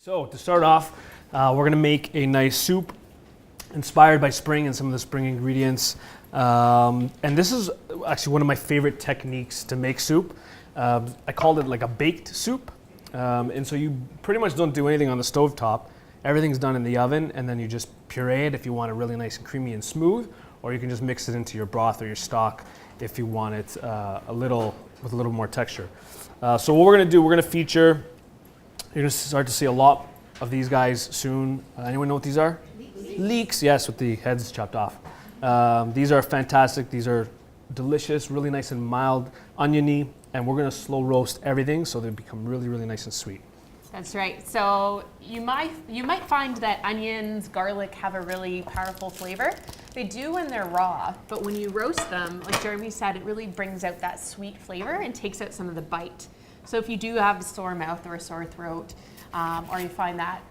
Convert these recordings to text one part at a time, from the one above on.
So to start off, we're going to make a nice soup inspired by spring and some of the spring ingredients. And this is actually one of my favorite techniques to make soup. I called it like a baked soup. And so you pretty much don't do anything on the stovetop. Everything's done in the oven, and then you just puree it if you want it really nice and creamy and smooth, or you can just mix it into your broth or your stock if you want it with a little more texture. So what we're going to do, we're going to feature. You're going to start to see a lot of these guys soon. Anyone know what these are? Leeks, yes, with the heads chopped off. These are fantastic. These are delicious, really nice and mild, oniony, and we're going to slow roast everything so they become really, really nice and sweet. That's right. So you might find that onions, garlic have a really powerful flavor. They do when they're raw, but when you roast them, like Jeremy said, it really brings out that sweet flavor and takes out some of the bite. So if you do have a sore mouth or a sore throat, or you find that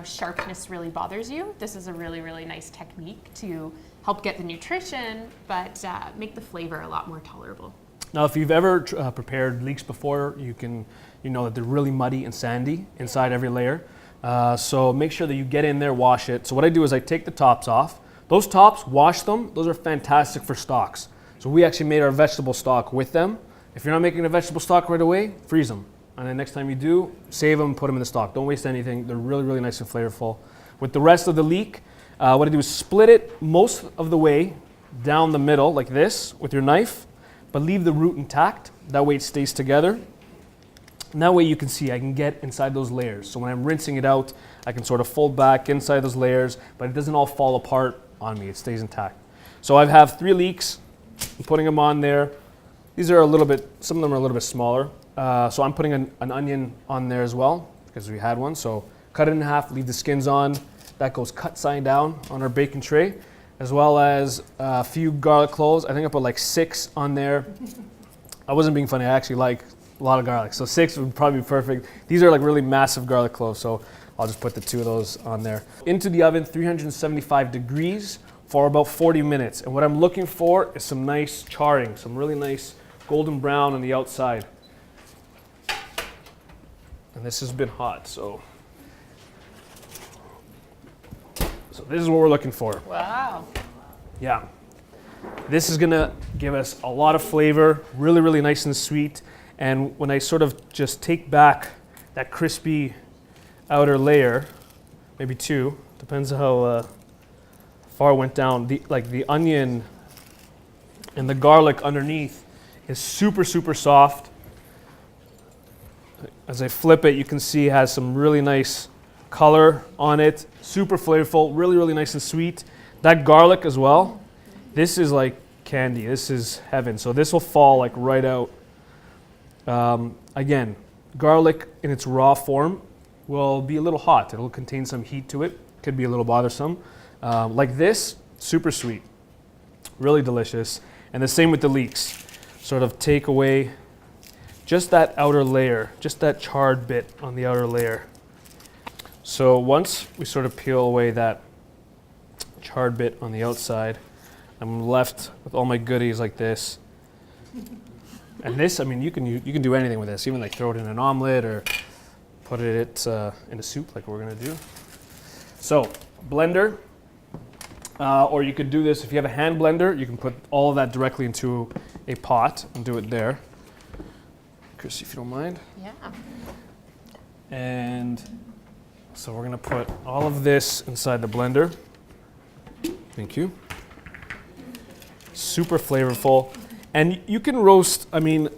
sharpness really bothers you, this is a really, really nice technique to help get the nutrition, but make the flavor a lot more tolerable. Now, if you've ever prepared leeks before, you know that they're really muddy and sandy inside every layer. So make sure that you get in there, wash it. So what I do is I take the tops off. Those tops, wash them. Those are fantastic for stocks. So we actually made our vegetable stock with them. If you're not making a vegetable stock right away, freeze them. And then next time you do, save them, put them in the stock. Don't waste anything. They're really, really nice and flavorful. With the rest of the leek, what I do is split it most of the way down the middle like this with your knife, but leave the root intact. That way it stays together. And that way you can see I can get inside those layers. So when I'm rinsing it out, I can sort of fold back inside those layers, but it doesn't all fall apart on me. It stays intact. So I have 3 leeks. I'm putting them on there. These are some of them are a little bit smaller. So I'm putting an onion on there as well because we had one. So cut it in half, leave the skins on. That goes cut side down on our baking tray, as well as a few garlic cloves. I think I put like 6 on there. I wasn't being funny. I actually like a lot of garlic. So 6 would probably be perfect. These are like really massive garlic cloves. So I'll just put the 2 of those on there. Into the oven, 375 degrees for about 40 minutes. And what I'm looking for is some nice charring, some really nice golden brown on the outside. And this has been hot, so this is what we're looking for. Wow. Yeah. This is gonna give us a lot of flavor, really, really nice and sweet. And when I sort of just take back that crispy outer layer, maybe 2, depends how far it went down. The onion and the garlic underneath is super, super soft. As I flip it, you can see it has some really nice color on it, super flavorful, really, really nice and sweet. That garlic as well, this is like candy. This is heaven. So this will fall like right out. Again, garlic in its raw form will be a little hot. It'll contain some heat to it. Could be a little bothersome. Like this, super sweet, really delicious. And the same with the leeks. Sort of take away just that outer layer, just that charred bit on the outer layer. So once we sort of peel away that charred bit on the outside, I'm left with all my goodies like this. And this, I mean, you can do anything with this, even like throw it in an omelet or put it in a soup like we're gonna do. So blender, or you could do this if you have a hand blender. You can put all of that directly into a pot and do it there. Chrissy, if you don't mind. Yeah. And so we're gonna put all of this inside the blender. Thank you. Super flavorful. And you can roast, I mean,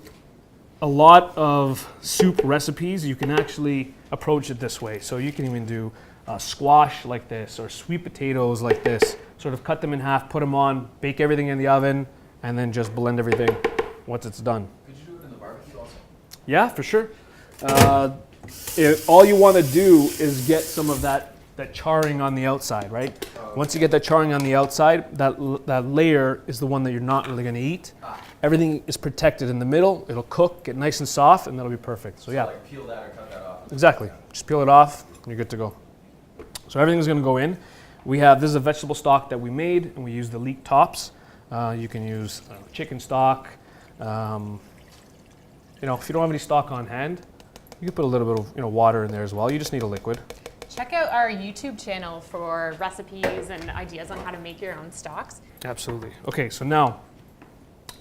a lot of soup recipes, you can actually approach it this way. So you can even do squash like this or sweet potatoes like this. Sort of cut them in half, put them on, bake everything in the oven, and then just blend everything once it's done. Could you do it in the barbecue also? Yeah, for sure. All you want to do is get some of that charring on the outside, right? Once you get that charring on the outside, that layer is the one that you're not really going to eat. Everything is protected in the middle. It'll cook, get nice and soft, and that'll be perfect. So yeah. Like peel that or cut that off. Exactly. Just peel it off, and you're good to go. So everything's going to go in. This is a vegetable stock that we made, and we use the leek tops. You can use chicken stock. If you don't have any stock on hand, You can put a little bit of water in there as well. You just need a liquid. Check out our YouTube channel for recipes and ideas on how to make your own stocks. Absolutely. Okay, so now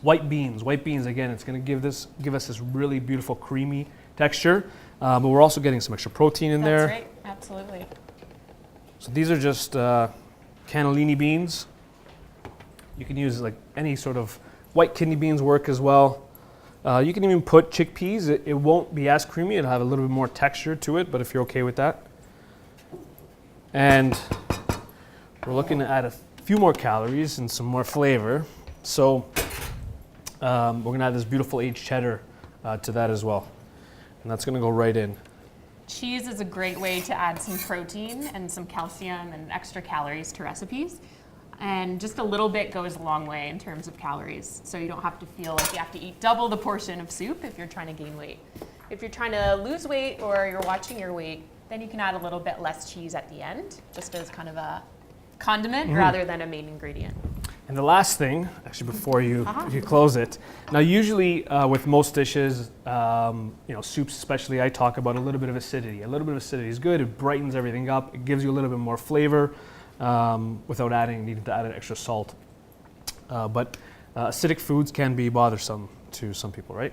white beans. White beans, again, it's going to give us this really beautiful creamy texture, but we're also getting some extra protein in there. That's right, absolutely. So these are just cannellini beans. You can use like any sort of white kidney beans work as well. You can even put chickpeas. It won't be as creamy. It'll have a little bit more texture to it, but if you're okay with that. And we're looking to add a few more calories and some more flavor. So we're going to add this beautiful aged cheddar to that as well. And that's going to go right in. Cheese is a great way to add some protein and some calcium and extra calories to recipes. And just a little bit goes a long way in terms of calories. So you don't have to feel like you have to eat double the portion of soup if you're trying to gain weight. If you're trying to lose weight or you're watching your weight, then you can add a little bit less cheese at the end, just as kind of a condiment rather than a main ingredient. And the last thing, actually before you close it, now usually with most dishes, soups especially, I talk about a little bit of acidity. A little bit of acidity is good. It brightens everything up. It gives you a little bit more flavor without needing to add an extra salt. But acidic foods can be bothersome to some people, right?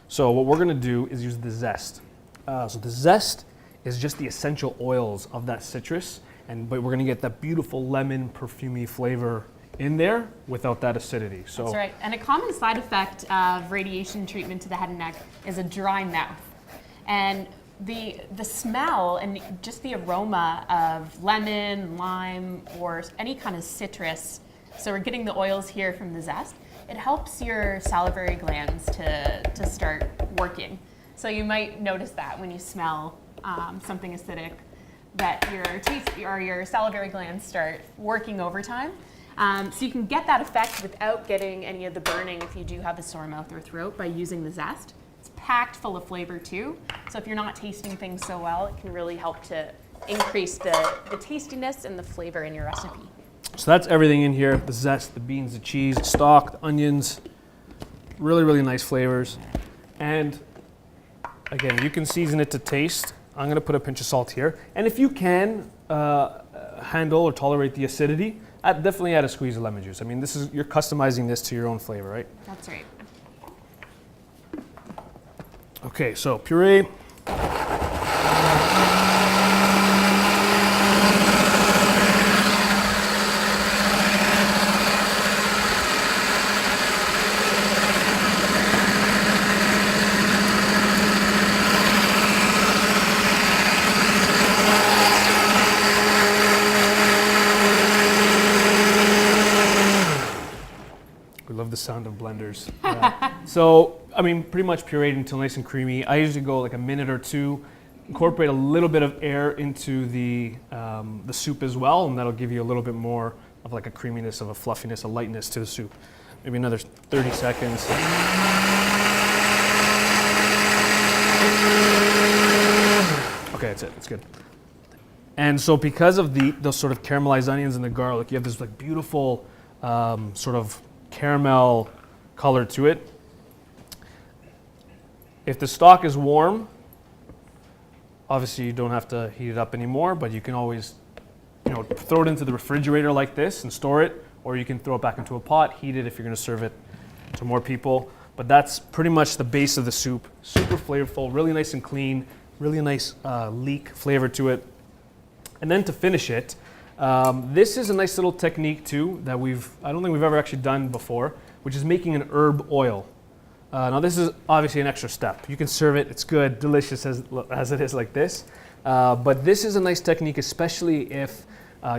So what we're going to do is use the zest. So the zest is just the essential oils of that citrus, but we're going to get that beautiful lemon perfumey flavor in there without that acidity. So that's right. And a common side effect of radiation treatment to the head and neck is a dry mouth. And the smell and just the aroma of lemon, lime, or any kind of citrus, so we're getting the oils here from the zest, it helps your salivary glands to start working. So you might notice that when you smell something acidic, that your salivary glands start working overtime. So you can get that effect without getting any of the burning if you do have a sore mouth or throat by using the zest. It's packed full of flavor too. So if you're not tasting things so well, it can really help to increase the tastiness and the flavor in your recipe. So that's everything in here: the zest, the beans, the cheese, the stock, the onions. Really, really nice flavors. And again, you can season it to taste. I'm going to put a pinch of salt here. And if you can handle or tolerate the acidity, definitely add a squeeze of lemon juice. I mean, you're customizing this to your own flavor, right? That's right. Okay, so puree. Love the sound of blenders. So, I mean, pretty much pureed until nice and creamy. I usually go like a minute or two, incorporate a little bit of air into the soup as well, and that'll give you a little bit more of like a creaminess, of a fluffiness, a lightness to the soup. Maybe another 30 seconds. Okay, that's it. It's good. And so because of those sort of caramelized onions and the garlic, you have this like beautiful sort of caramel color to it. If the stock is warm, obviously you don't have to heat it up anymore, but you can always throw it into the refrigerator like this and store it, or you can throw it back into a pot, heat it if you're going to serve it to more people. But that's pretty much the base of the soup. Super flavorful, really nice and clean, really nice leek flavor to it. And then to finish it, this is a nice little technique too that I don't think we've ever actually done before, which is making an herb oil. Now this is obviously an extra step. You can serve it, it's good, delicious as it is like this. But this is a nice technique, especially if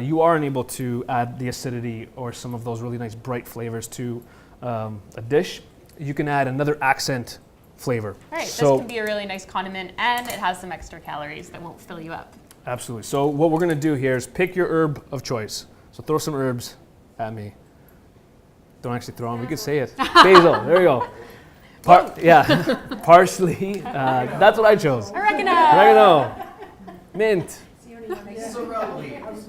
you are unable to add the acidity or some of those really nice bright flavors to a dish. You can add another accent flavor. Right, this can be a really nice condiment, and it has some extra calories that won't fill you up. Absolutely. So what we're going to do here is pick your herb of choice. So throw some herbs at me. Don't actually throw them. We could say it. Basil. There we go. Parsley. That's what I chose. Oregano. Mint.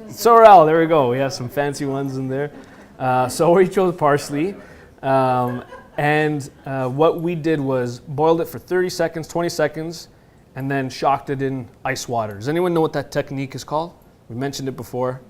Sorrel. There we go. We have some fancy ones in there. So we chose parsley. And what we did was boiled it for 30 seconds, 20 seconds, and then shocked it in ice water. Does anyone know what that technique is called? We mentioned it before.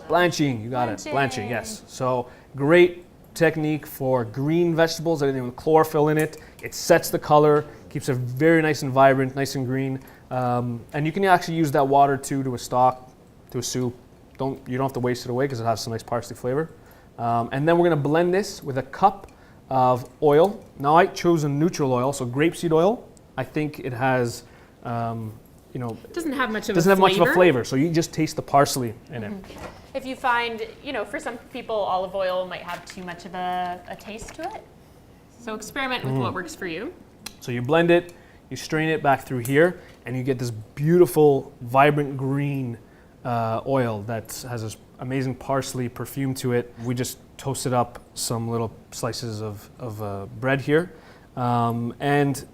Blanching, you got it. Blanching, yes. So great technique for green vegetables, anything with chlorophyll in it. It sets the color, keeps it very nice and vibrant, nice and green. And you can actually use that water too to a stock, to a soup. You don't have to waste it away because it has some nice parsley flavor. And then we're going to blend this with a cup of oil. Now I chose a neutral oil, so grapeseed oil. I think it has, It doesn't have much of doesn't a have flavor. much of a flavor, so you just taste the parsley in it. If you find, for some people, olive oil might have too much of a taste to it. So experiment with what works for you. So you blend it, you strain it back through here, and you get this beautiful, vibrant green oil that has this amazing parsley perfume to it. We just toasted up some little slices of bread here, and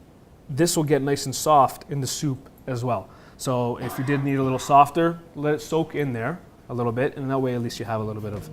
this will get nice and soft in the soup as well. So if you did need a little softer, let it soak in there a little bit, and that way at least you have a little bit of